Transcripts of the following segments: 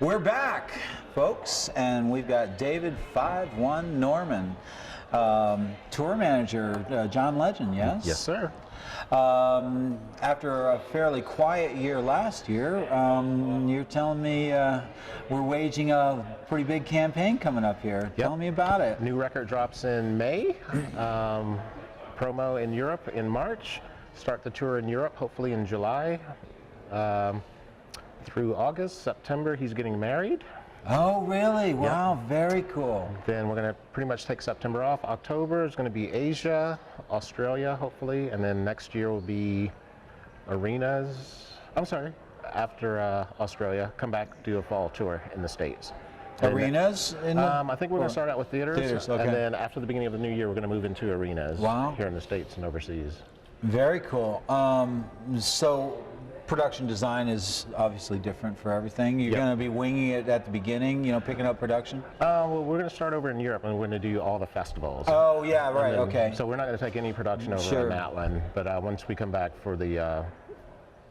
We're back, folks, and we've got David 5-1 Norman, tour manager, John Legend, yes? Yes, sir. After a fairly quiet year last year, you're telling me we're waging a pretty big campaign coming up here. Yep. Tell me about it. New record drops in May, promo in Europe in March, start the tour in Europe hopefully in July. Through August, September, he's getting married. Oh, really? Wow, yep. Very cool. Then we're going to pretty much take September off. October is going to be Asia, Australia, hopefully, and then next year will be arenas. I'm sorry, after Australia, come back, do a fall tour in the States. Arenas? I think we're going to start out with theaters, okay. And then after the beginning of the new year, we're going to move into arenas. Wow. Here in the States and overseas. Very cool. So production design is obviously different for everything. You're Yep. going to be winging it at the beginning, you know, picking up production? Well, we're going to start over in Europe, and we're going to do all the festivals. Oh, yeah, right, then, okay. So we're not going to take any production over Sure. in Matlin, but once we come back for the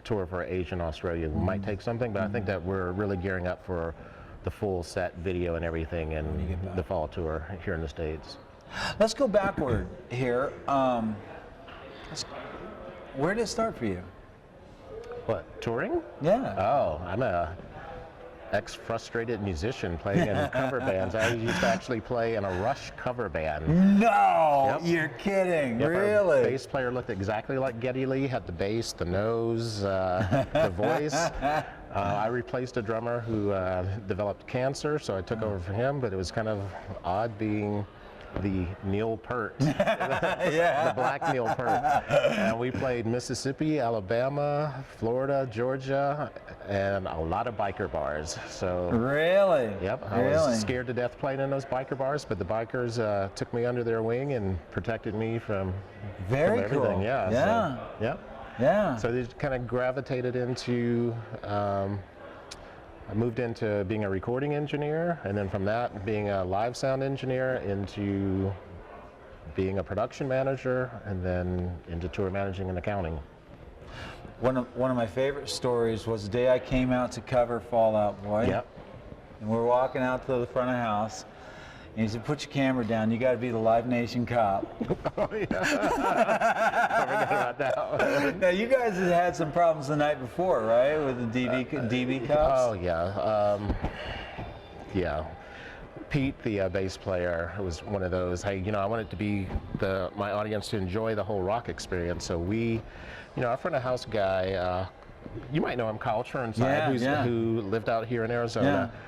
tour for Asia and Australia, we might take something, but I think that we're really gearing up for the full set video and everything and the fall tour here in the States. Let's go backward here. Where did it start for you? What, touring? Yeah. Oh, I'm a ex-frustrated musician playing in cover bands. I used to actually play in a Rush cover band. No, Yep. You're kidding, Yep, really? Our bass player looked exactly like Geddy Lee, had the bass, the nose, the voice. I replaced a drummer who developed cancer, so I took over for him, but it was kind of odd being the Neil Peart, Yeah. the black Neil Peart. And we played Mississippi, Alabama, Florida, Georgia, and a lot of biker bars. So Really? yep, I was scared to death playing in those biker bars, but the bikers took me under their wing and protected me from everything. Cool. Yeah. Yeah. So, yep. Yeah. So they kind of gravitated into. I moved into being a recording engineer, and then from that, being a live sound engineer, into being a production manager, and then into tour managing and accounting. One of my favorite stories was the day I came out to cover Fall Out Boy. Yep. And we're walking out to the front of the house, and he said, "Put your camera down. You got to be the Live Nation cop." Oh yeah. I forgot about that. Now you guys had some problems the night before, right, with the DB cops? Oh yeah. Yeah. Pete, the bass player, was one of those. Hey, you know, I wanted to be my audience to enjoy the whole rock experience. So we, you know, our front of house guy, you might know him, Kyle Churnside, who lived out here in Arizona. Yeah.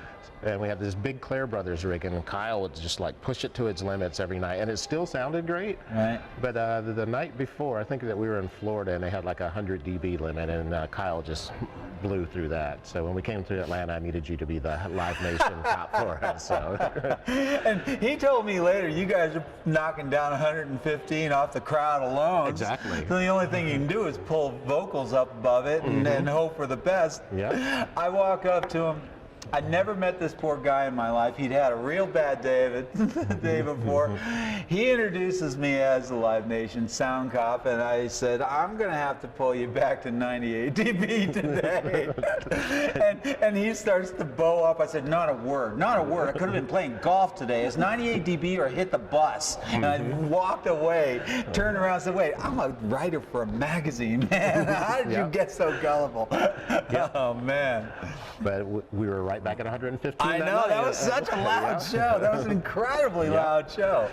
And we had this big Clare Brothers rig, and Kyle would just like push it to its limits every night, and it still sounded great. Right. But the night before, I think that we were in Florida, and they had like a 100 dB limit, and Kyle just blew through that. So when we came to Atlanta, I needed you to be the Live Nation cop for us. So. And he told me later, you guys are knocking down 115 off the crowd alone. Exactly. So the only thing you can do is pull vocals up above it and hope for the best. Yeah. I walk up to him. I'd never met this poor guy in my life. He'd had a real bad day the day before. He introduces me as the Live Nation sound cop, and I said, "I'm going to have to pull you back to 98 dB today." and he starts to bow up. I said, "Not a word, not a word. I could have been playing golf today. It's 98 dB or hit the bus." And I walked away, turned around and said, "Wait, I'm a writer for a magazine, man. How did you get so gullible?" Oh, man. But we were right back at 115. I know, that was such a loud show. That was an incredibly loud show.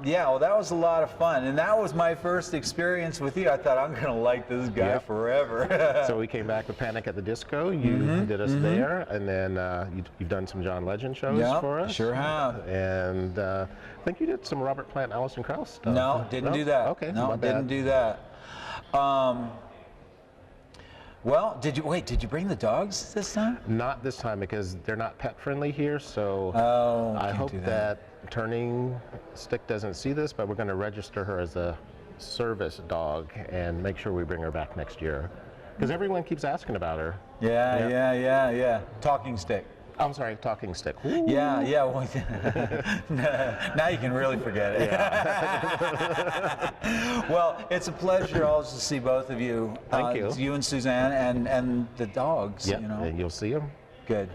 Yeah, well, that was a lot of fun. And that was my first experience with you. I thought, I'm going to like this guy forever. So we came back with Panic at the Disco. You did us there. And then you've done some John Legend shows for us. Sure have. And I think you did some Robert Plant, Alison Krauss stuff. No, didn't do that. Okay. No, didn't do that. Well, did you bring the dogs this time? Not this time, because they're not pet friendly here, so I hope that Turning Stick doesn't see this, but we're going to register her as a service dog and make sure we bring her back next year. Because everyone keeps asking about her. Yeah. Talking Stick. I'm sorry, Talking Stick. Ooh. Yeah. Well, now you can really forget it. Yeah. Well, it's a pleasure always to see both of you. Thank you. You and Suzanne and the dogs. Yeah, you know. you'll see them. Good.